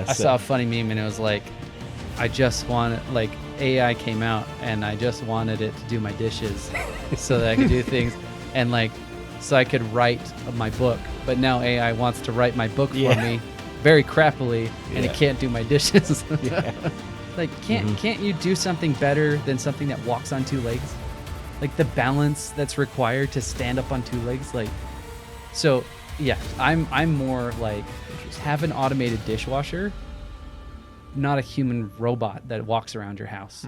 I saw a funny meme and it was like, I just wanted, like, AI came out and I just wanted it to do my dishes so that I could do things and like, so I could write my book. But now AI wants to write my book for me very crappily and it can't do my dishes. Like, can't you do something better than something that walks on two legs? Like the balance that's required to stand up on two legs. Like, so yeah, I'm more like, have an automated dishwasher, not a human robot that walks around your house.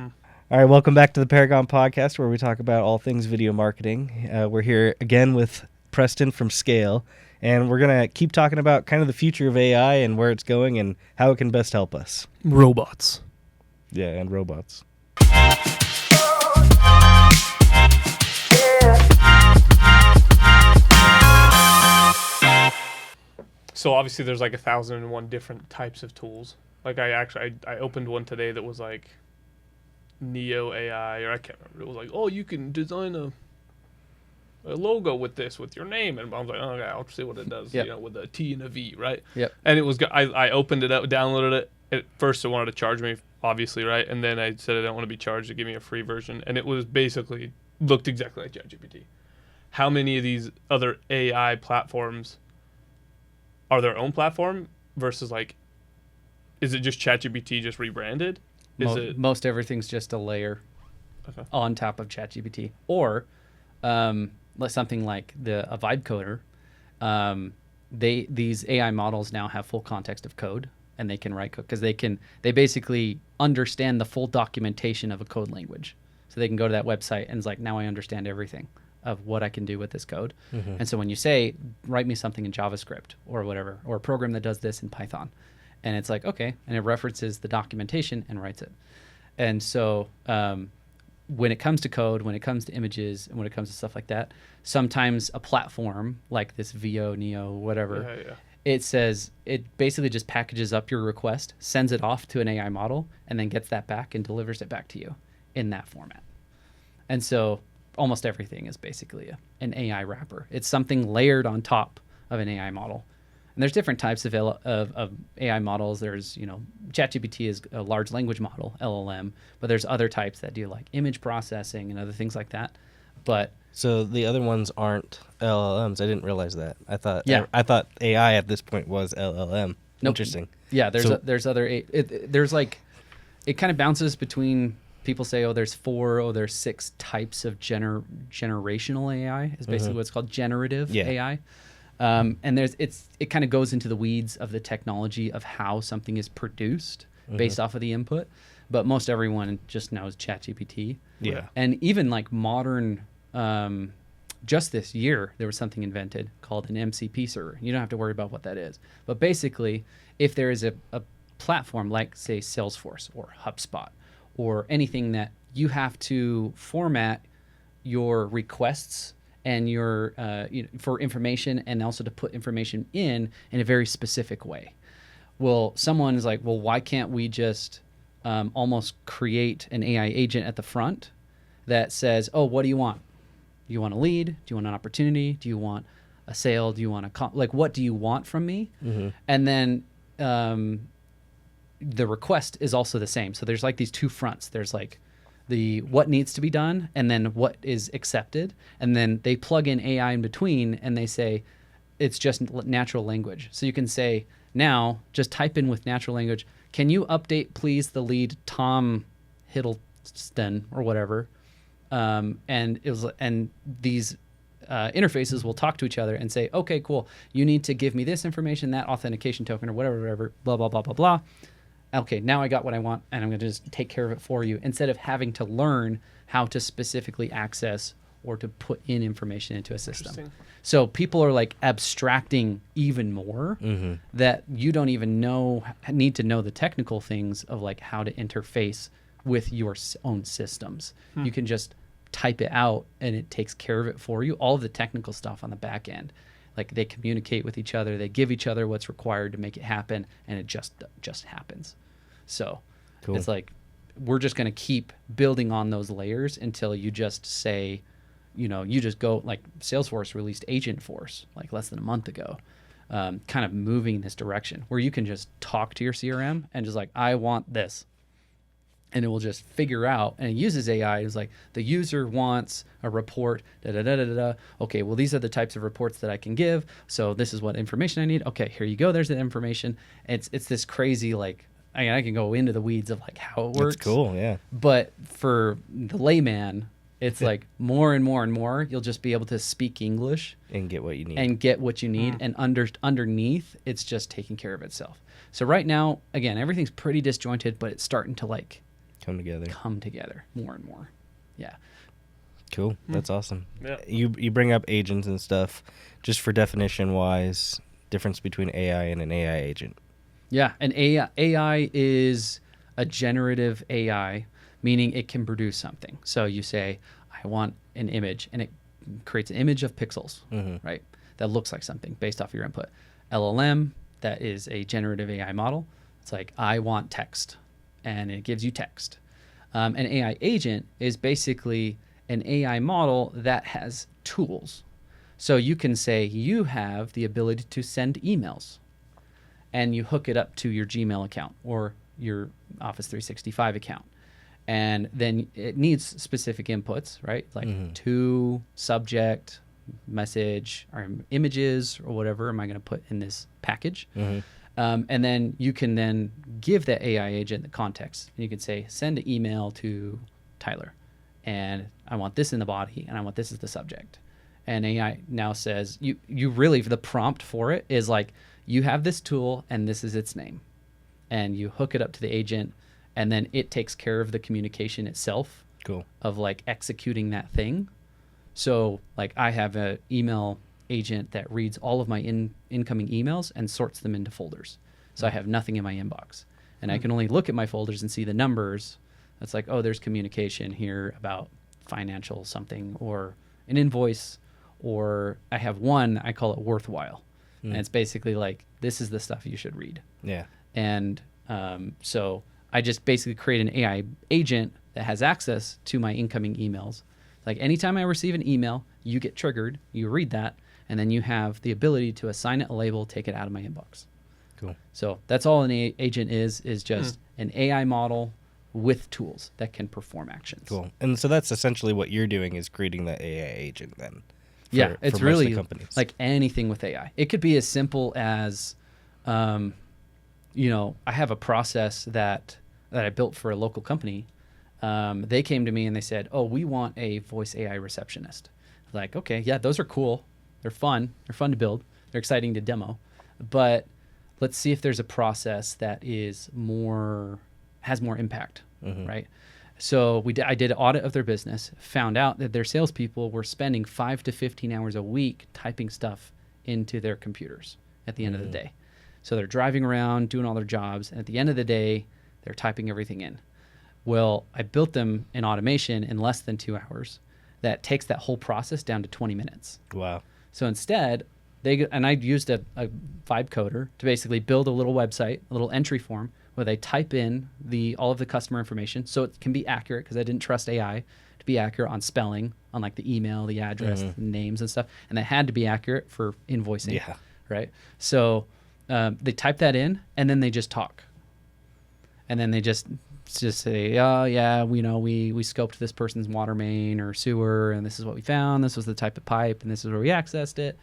All right, welcome back to the Paragon Podcast, where we talk about all things video marketing. We're here again with Preston from Scail, and we're going to keep talking about kind of the future of AI and where it's going and how it can best help us. Robots. Yeah, and robots. So obviously there's like 1,001 different types of tools. Like I opened one today that was like Neo AI, or I can't remember. It was like, oh, you can design a logo with this, with your name. And I was like, oh, okay, I'll see what it does, you know, with a T and a V, right? Yep. And it was, I opened it up, downloaded it. At first it wanted to charge me, obviously, right? And then I said I don't want to be charged to give me a free version. And it was basically, looked exactly like ChatGPT. How many of these other AI platforms are their own platform versus like, is it just ChatGPT just rebranded? Most everything's just a layer on top of ChatGPT, or something like a vibe coder. These AI models now have full context of code, and they can write code because they basically understand the full documentation of a code language. So they can go to that website and it's like, now I understand everything of what I can do with this code. And so when you say, write me something in JavaScript or whatever, or a program that does this in Python, and it's like, okay, and it references the documentation and writes it. And so when it comes to code, when it comes to images, and when it comes to stuff like that, sometimes a platform like this VO, Neo, whatever, it says, it basically just packages up your request, sends it off to an AI model, and then gets that back and delivers it back to you in that format. And so almost everything is basically an AI wrapper. It's something layered on top of an AI model. And there's different types of AI models. There's, ChatGPT is a large language model, LLM, but there's other types that do like image processing and other things like that. But so the other ones aren't LLMs. I didn't realize that. I thought AI at this point was LLM. Nope. Interesting. Yeah, there's other there's like, it kind of bounces between. People say, oh, there's 6 types of generational AI. Is basically what it's called, generative AI. And it kind of goes into the weeds of the technology of how something is produced based off of the input. But most everyone just knows ChatGPT. Yeah. And even like modern, just this year, there was something invented called an MCP server. You don't have to worry about what that is. But basically, if there is a platform like, say, Salesforce or HubSpot, or anything that you have to format your requests and your for information, and also to put information in a very specific way. Well, someone is like, well, why can't we just almost create an AI agent at the front that says, oh, what do you want? Do you want a lead? Do you want an opportunity? Do you want a sale? Do you want what do you want from me? And then the request is also the same. So there's like these two fronts. There's like the what needs to be done, and then what is accepted. And then they plug in AI in between, and they say it's just natural language. So you can say, now just type in with natural language, can you update please the lead Tom Hiddleston or whatever? And these interfaces will talk to each other and say, okay, cool. You need to give me this information, that authentication token or whatever, blah, blah, blah, blah, blah. Okay, now I got what I want, and I'm going to just take care of it for you, instead of having to learn how to specifically access or to put in information into a system. So people are like abstracting even more that you don't even need to know the technical things of like how to interface with your own systems. You can just type it out, and it takes care of it for you. All of the technical stuff on the back end. Like they communicate with each other, they give each other what's required to make it happen, and it just happens. So It's like we're just going to keep building on those layers until you just say, you just go, like Salesforce released Agent Force like less than a month ago. kind of moving in this direction where you can just talk to your CRM and just like, I want this. And it will just figure out, and it uses AI. It's like the user wants a report, da da da da da. Okay, well, these are the types of reports that I can give. So this is what information I need. Okay, here you go. There's the information. It's this crazy, like, I can go into the weeds of like how it works. That's cool, yeah. But for the layman, it's like more and more and more, you'll just be able to speak English And get what you need. and get what you need. And underneath, it's just taking care of itself. So right now, again, everything's pretty disjointed, but it's starting to like come together more and more. Yeah. Cool. That's awesome. Yeah. You bring up agents and stuff. Just for definition wise, difference between AI and an AI agent. Yeah. And AI is a generative AI, meaning it can produce something. So you say, I want an image, and it creates an image of pixels, right? That looks like something based off your input. LLM, that is a generative AI model. It's like, I want text, and it gives you text. An AI agent is basically an AI model that has tools. So you can say you have the ability to send emails, and you hook it up to your Gmail account or your Office 365 account. And then it needs specific inputs, right? Like to, subject, message, or images, or whatever am I going to put in this package. And then you can then give the AI agent the context. And you can say, send an email to Tyler, and I want this in the body, and I want this as the subject. And AI now says, you really, the prompt for it is like, you have this tool, and this is its name. And you hook it up to the agent, and then it takes care of the communication itself. Cool. Of like executing that thing. So like I have an email agent that reads all of my incoming emails and sorts them into folders. So I have nothing in my inbox, and I can only look at my folders and see the numbers. It's like, oh, there's communication here about financial something, or an invoice, or I have one, I call it worthwhile. And it's basically like, this is the stuff you should read. Yeah. And so I just basically create an AI agent that has access to my incoming emails. Like anytime I receive an email, you get triggered, you read that, and then you have the ability to assign it a label, take it out of my inbox. Cool. So that's all an agent is just an AI model with tools that can perform actions. Cool. And so that's essentially what you're doing, is creating that AI agent then. Yeah, it's most really of the companies. like anything with AI. It could be as simple as, I have a process that I built for a local company. They came to me and they said, oh, we want a voice AI receptionist. Like, okay, yeah, those are cool. They're fun. They're fun to build. They're exciting to demo. But let's see if there's a process that has more impact, right? So I did an audit of their business, found out that their salespeople were spending 5 to 15 hours a week typing stuff into their computers at the end of the day. So they're driving around, doing all their jobs, and at the end of the day, they're typing everything in. Well, I built them an automation in less than 2 hours that takes that whole process down to 20 minutes. Wow. So instead, I used a vibe coder to basically build a little website, a little entry form, where they type in all of the customer information, so it can be accurate, because I didn't trust AI to be accurate on spelling, on like the email, the address, the names and stuff, and they had to be accurate for invoicing. Yeah. Right. So they type that in, and then they just talk, and then they just say, oh yeah, we scoped this person's water main or sewer, and this is what we found. This was the type of pipe, and this is where we accessed it.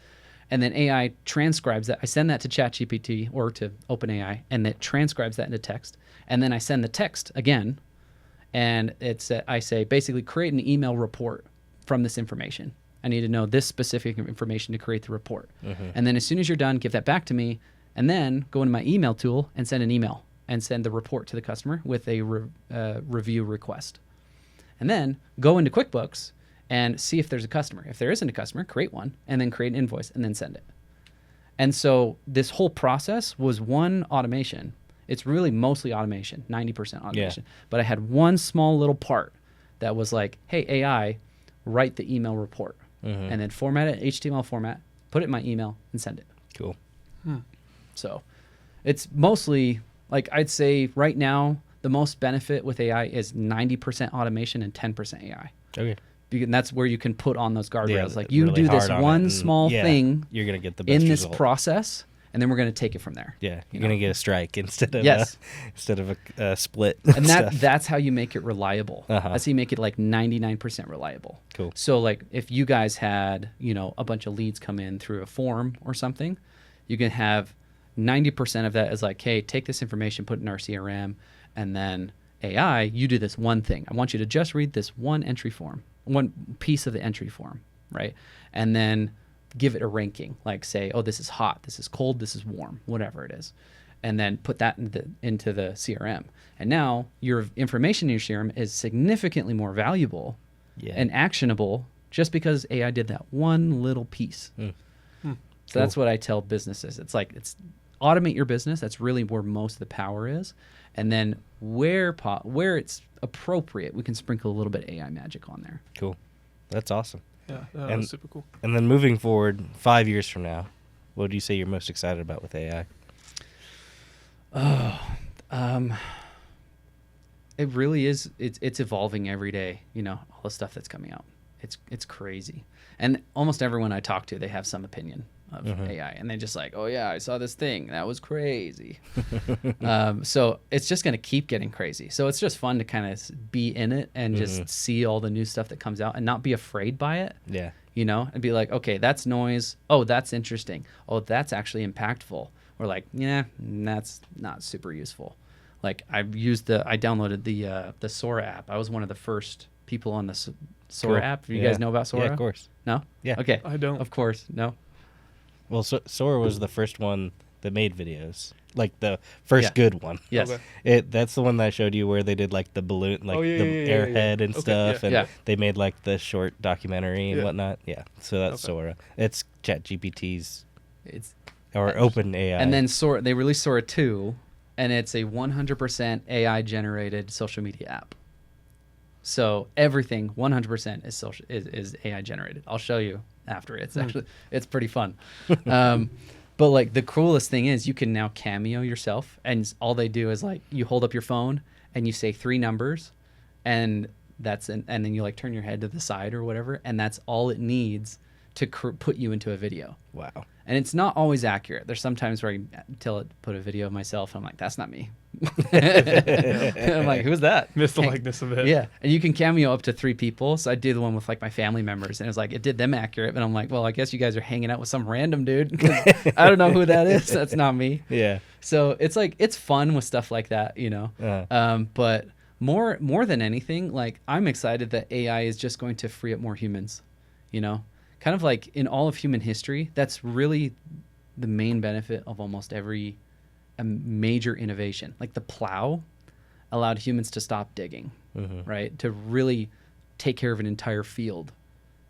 And then AI transcribes that. I send that to ChatGPT or to OpenAI, and it transcribes that into text. And then I send the text again, and I say, basically create an email report from this information. I need to know this specific information to create the report. And then as soon as you're done, give that back to me, and then go into my email tool and send an email and send the report to the customer with a review request. And then go into QuickBooks and see if there's a customer. If there isn't a customer, create one, and then create an invoice, and then send it. And so this whole process was one automation. It's really mostly automation, 90% automation. Yeah. But I had one small little part that was like, hey, AI, write the email report, and then format it in HTML format, put it in my email, and send it. Cool. So it's mostly, like, I'd say right now, the most benefit with AI is 90% automation and 10% AI. Okay. And that's where you can put on those guardrails. Yeah, like, you really do this one small thing, you're gonna get the best in this result. process, and then we're going to take it from there. Yeah, you're going to get a strike instead of Yes. a split. And stuff. that's how you make it reliable. Uh-huh. That's how you make it like 99% reliable. Cool. So like if you guys had, a bunch of leads come in through a form or something, you can have 90% of that is like, hey, take this information, put it in our CRM, and then AI, you do this one thing. I want you to just read this one entry form, one piece of the entry form, right? And then give it a ranking, like say, oh, this is hot, this is cold, this is warm, whatever it is. And then put that into the CRM. And now your information in your CRM is significantly more valuable and actionable just because AI did that one little piece. So that's what I tell businesses. It's like, automate your business. That's really where most of the power is. And then where it's appropriate, we can sprinkle a little bit of AI magic on there. Cool. That's awesome. Yeah, that's super cool. And then moving forward, 5 years from now, what do you say you're most excited about with AI? It really is. It's evolving every day. All the stuff that's coming out. It's crazy. And almost everyone I talk to, they have some opinion of AI, and they're just like, oh yeah, I saw this thing that was crazy. So it's just going to keep getting crazy. So it's just fun to kind of be in it and just see all the new stuff that comes out and not be afraid by it. Yeah. And be like, okay, that's noise. Oh, that's interesting. Oh, that's actually impactful. Or like, yeah, that's not super useful. Like I downloaded the Sora app. I was one of the first people on the Sora app. Do you guys know about Sora? Yeah, of course. No? Yeah. Okay. I don't. Of course. No. Well, Sora was the first one that made videos, like the first good one. Yes. Okay. That's the one that I showed you where they did like the balloon, like the airhead and Okay, stuff, and yeah. they made like the short documentary and Yeah. whatnot. Yeah. So that's Sora. It's ChatGPT's It's or Open AI. And then they released Sora 2, and it's a 100% AI generated social media app. So everything 100% is AI generated. I'll show you after. It's pretty fun. But like the coolest thing is you can now cameo yourself, and all they do is like you hold up your phone and you say 3 numbers, and and then you like turn your head to the side or whatever, and that's all it needs to put you into a video. Wow. And it's not always accurate. There's sometimes where I tell it to put a video of myself, and I'm like, that's not me. I'm like, who's that? Missed the likeness of it. Yeah. And you can cameo up to 3 people. So I did the one with like my family members, and it was like, it did them accurate. And I'm like, well, I guess you guys are hanging out with some random dude. 'Cause I don't know who that is. That's not me. Yeah. So it's like, it's fun with stuff like that, But more than anything, like I'm excited that AI is just going to free up more humans, kind of like in all of human history. That's really the main benefit of almost every major innovation. Like the plow allowed humans to stop digging, right? To really take care of an entire field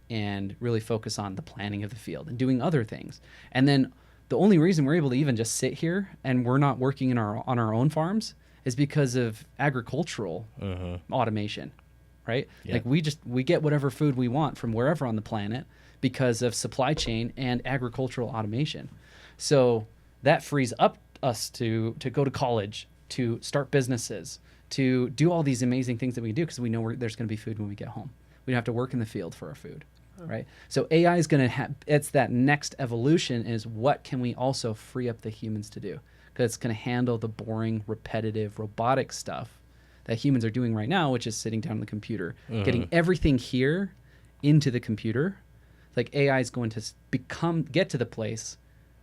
and really focus on the planning of the field and doing other things. And then the only reason we're able to even just sit here and we're not working on our own farms is because of agricultural automation, right? Yeah. Like we get whatever food we want from wherever on the planet because of supply chain and agricultural automation. So that frees up us to go to college, to start businesses, to do all these amazing things that we do because we know there's going to be food when we get home. We don't have to work in the field for our food, right? So AI is going to it's that next evolution is what can we also free up the humans to do? Because it's going to handle the boring, repetitive, robotic stuff that humans are doing right now, which is sitting down on the computer, getting everything here into the computer. Like AI is going to get to the place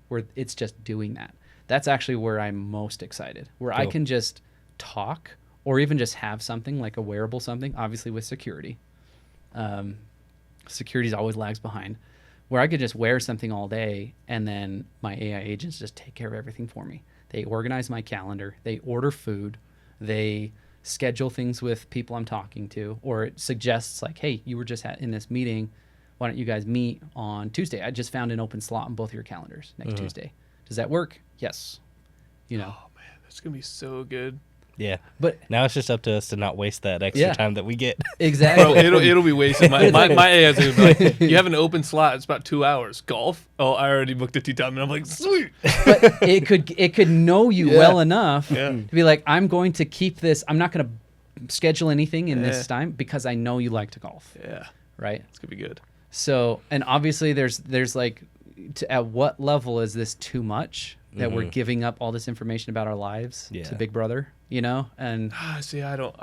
where it's just doing that. That's actually where I'm most excited, where I can just talk or even just have something like a wearable something, obviously with security. Security always lags behind, where I could just wear something all day and then my AI agents just take care of everything for me. They organize my calendar, they order food, they schedule things with people I'm talking to, or it suggests like, hey, you were just in this meeting, why don't you guys meet on Tuesday? I just found an open slot on both of your calendars next Tuesday. Does that work? Yes. Oh man, that's gonna be so good. Yeah. But now it's just up to us to not waste that extra time that we get. Exactly. Bro, it'll be wasted. My AI is gonna be like, you have an open slot. It's about 2 hours. Golf? Oh, I already booked a tea time, and I'm like, sweet. But it could know you well enough to be like, I'm going to keep this. I'm not going to schedule anything in this time because I know you like to golf. Yeah. Right. It's gonna be good. So, and obviously there's like, at what level is this too much? that we're giving up all this information about our lives to Big Brother, you know? And See, I don't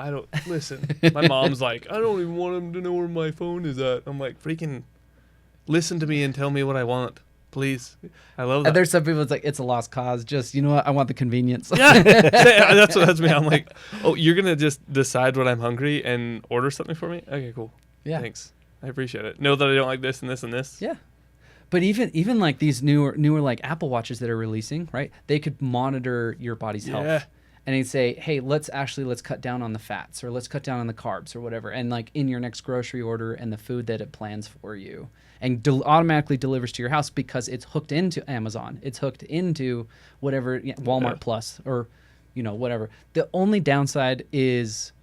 listen. My mom's like, I don't even want him to know where my phone is at. I'm like, freaking listen to me and tell me what I want, please. I love that. and there's some people it's like it's a lost cause. Just you know what? I want the convenience. Yeah, that's me. I'm like, oh, you're gonna just decide when I'm hungry and order something for me? Okay, cool. Yeah. Thanks. I appreciate it. Know that I don't like this and this and this. Yeah. But even like these newer like Apple Watches that are releasing, right? They could monitor your body's health. And they'd say, hey, let's cut down on the fats or let's cut down on the carbs or whatever. And like in your next grocery order and the food that it plans for you and automatically delivers to your house because it's hooked into Amazon. It's hooked into whatever, Walmart Plus or, whatever. The only downside is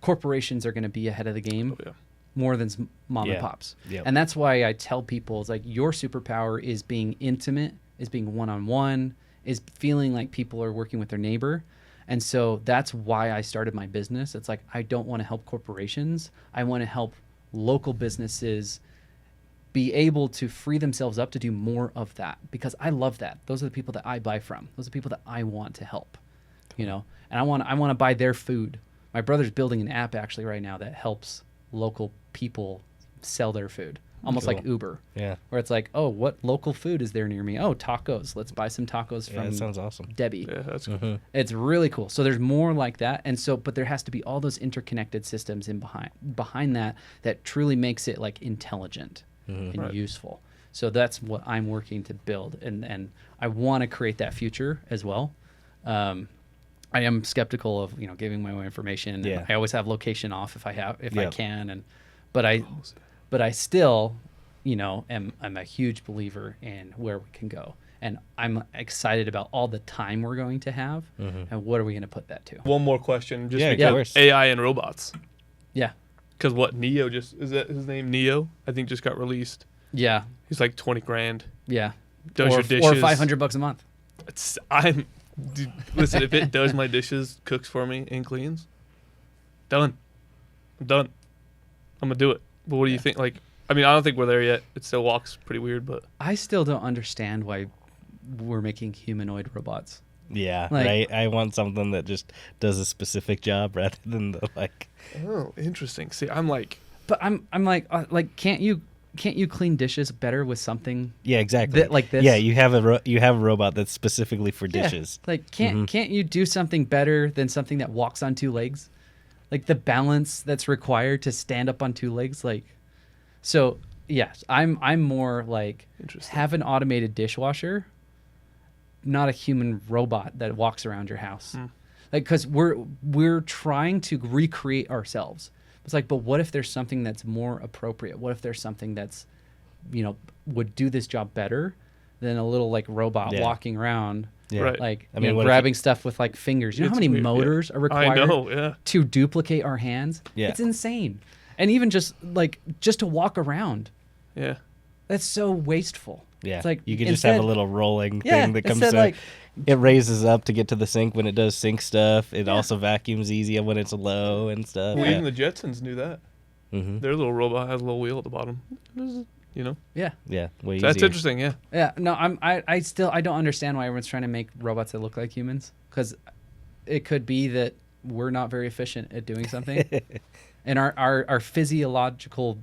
corporations are going to be ahead of the game. Oh, yeah. More than mom and pops. Yep. And that's why I tell people, it's like your superpower is being intimate, is being one-on-one, is feeling like people are working with their neighbor. And so that's why I started my business. It's like, I don't want to help corporations. I want to help local businesses be able to free themselves up to do more of that because I love that. Those are the people that I buy from. Those are the people that I want to help, and I want to buy their food. My brother's building an app actually right now that helps local people sell their food, almost like Uber. Yeah. Where it's like, oh, what local food is there near me? Oh, tacos. Let's buy some tacos from that sounds awesome. Debbie. Yeah, that's cool. It's really cool. So there's more like that. And so, but there has to be all those interconnected systems behind that truly makes it like intelligent and useful. So that's what I'm working to build. And I want to create that future as well. I am skeptical of giving my own information. Yeah. I always have location off if I can, but I still, I'm a huge believer in where we can go, and I'm excited about all the time we're going to have, and what are we going to put that to? One more question, just Yeah, because of course. AI and robots. Yeah, Because Neo is that his name? Neo, I think just got released. yeah, He's like 20 grand. yeah. Does or, your dishes? or $500 a month. Dude, listen, if it does my dishes, cooks for me, and cleans, done. I'm done. I'm gonna do it. But what do you think? Like, I mean, I don't think we're there yet. It still walks pretty weird, but I still don't understand why we're making humanoid robots. Yeah, Like- right. I want something that just does a specific job rather than the like. oh, interesting. See, I'm like, But I'm like, can't you clean dishes better with something Yeah, exactly. like this? Yeah, you have a robot that's specifically for Yeah, dishes. like can't you do something better than something that walks on two legs? Like the balance that's required to stand up on two legs, like. So yes, I'm more like Interesting. have an automated dishwasher, not a human robot that walks around your house. Like, because we're trying to recreate ourselves. It's like, but what if there's something that's more appropriate? What if there's something that's, would do this job better than a little like robot Yeah. walking around, Yeah. Right. like I mean, what if grabbing stuff with like fingers. You know how It's many weird, yeah. motors are required I know, yeah. to duplicate our hands? Yeah. It's insane. And even just to walk around, Yeah. that's so wasteful. Yeah, It's like you could just have a instead- little rolling Yeah, thing that comes instead, out. like- It raises up to get to the sink when it does sink stuff. It also vacuums easy when it's low and stuff. Well, Yeah. even the Jetsons knew that. Mm-hmm. Their little robot has a little wheel at the bottom. Yeah. Yeah, way So that's easier. interesting, yeah. Yeah, no, I still don't understand why everyone's trying to make robots that look like humans, because it could be that we're not very efficient at doing something, and our physiological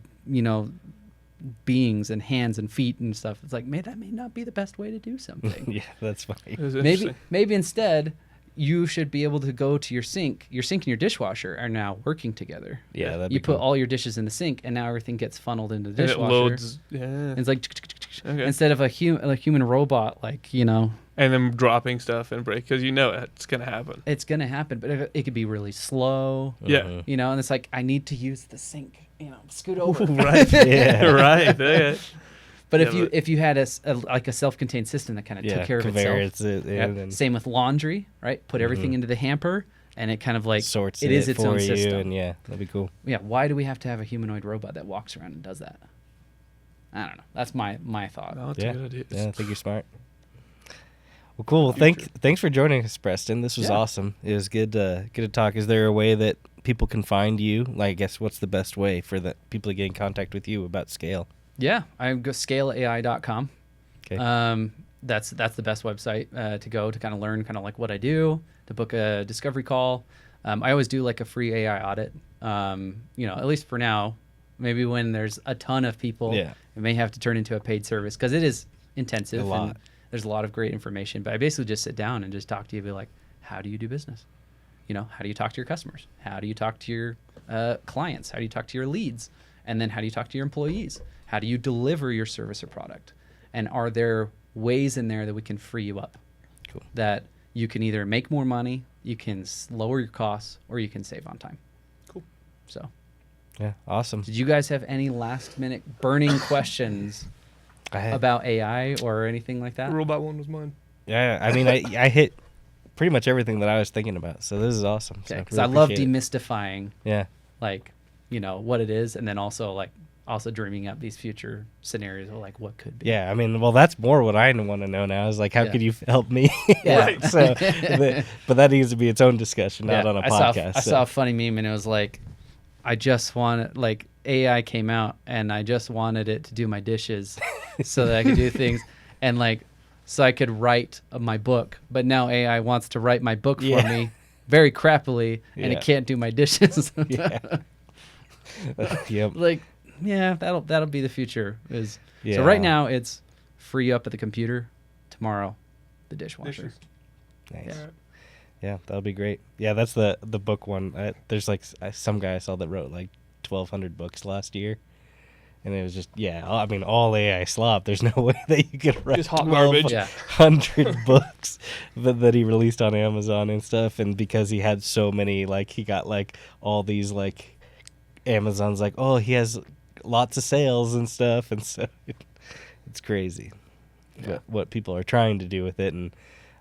beings and hands and feet and stuff. It's like that may not be the best way to do something. Yeah, that's funny. It was interesting. maybe instead you should be able to go to your sink. Your sink and your dishwasher are now working together. Yeah, that'd You be put cool. all your dishes in the sink, and now everything gets funneled into the And it dishwasher. loads, yeah. And it's like Okay. instead of a human robot, like And then dropping stuff and break, because it's going to happen. it's gonna happen, but it could be really slow. Yeah. Mhm. And it's like I need to use the sink. Scoot over. Right. Yeah. Right. Yeah. But Yeah, if you had a self-contained system that kind of Yeah, took care of conveyors itself. it in Yeah. and Same with laundry, right? Put everything into the hamper, and it kind of like sorts it is its for own you, system. and yeah, that'd be cool. Yeah. Why do we have to have a humanoid robot that walks around and does that? I don't know. That's my thought. No, that's Yeah, a good idea. yeah, I think you're smart. Well, cool. Well, thanks for joining us, Preston. This was Yeah. awesome. It was good to talk. Is there a way that people can find you? Like, I guess what's the best way for the people to get in contact with you about Scail? Yeah. I go scaleai.com. That's the best website to go to kind of learn kind of like what I do, to book a discovery call. I always do like a free AI audit. At least for now. Maybe when there's a ton of people, it may have to turn into a paid service because it is intensive and there's a lot of great information. But I basically just sit down and just talk to you, be like, how do you do business? How do you talk to your customers? How do you talk to your clients? How do you talk to your leads? And then how do you talk to your employees? How do you deliver your service or product? And are there ways in there that we can free you up? Cool. That you can either make more money, you can lower your costs, or you can save on time. Cool. So. Yeah, awesome. Did you guys have any last minute burning questions about AI or anything like that? The robot one was mine. Yeah, I mean, I hit pretty much everything that I was thinking about. So this is awesome. Okay, because so I love demystifying. Yeah. Like, what it is, and then also dreaming up these future scenarios of like what could be. Yeah, I mean, well, that's more what I want to know now is like, how could you help me? Yeah. Right. So, but that needs to be its own discussion, not on a podcast. I saw a funny meme, and it was like, I just wanted, like, AI came out, and I just wanted it to do my dishes so that I could do things, and like, so I could write my book. But now AI wants to write my book for me very crappily, and it can't do my dishes. Yep. Like, that'll be the future. So right now it's free up at the computer. Tomorrow, the dishwasher. Dishes. Nice. Yeah. Yeah, that'll be great. Yeah, that's the book one. There's like some guy I saw that wrote like 1,200 books last year, and it was just I mean, all AI slop. There's no way that you could write Just hot garbage. 1,200 books that he released on Amazon and stuff. And because he had so many, like he got like all these like Amazon's like, oh, he has lots of sales and stuff, and so it's crazy what people are trying to do with it. And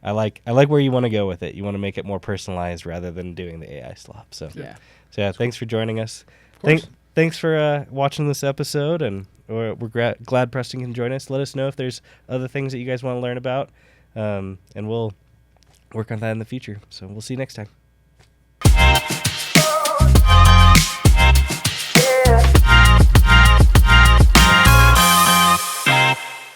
I like where you want to go with it. You want to make it more personalized rather than doing the AI slop. So thanks for joining us. Thanks for watching this episode, and we're glad Preston can join us. Let us know if there's other things that you guys want to learn about, and we'll work on that in the future. So we'll see you next time.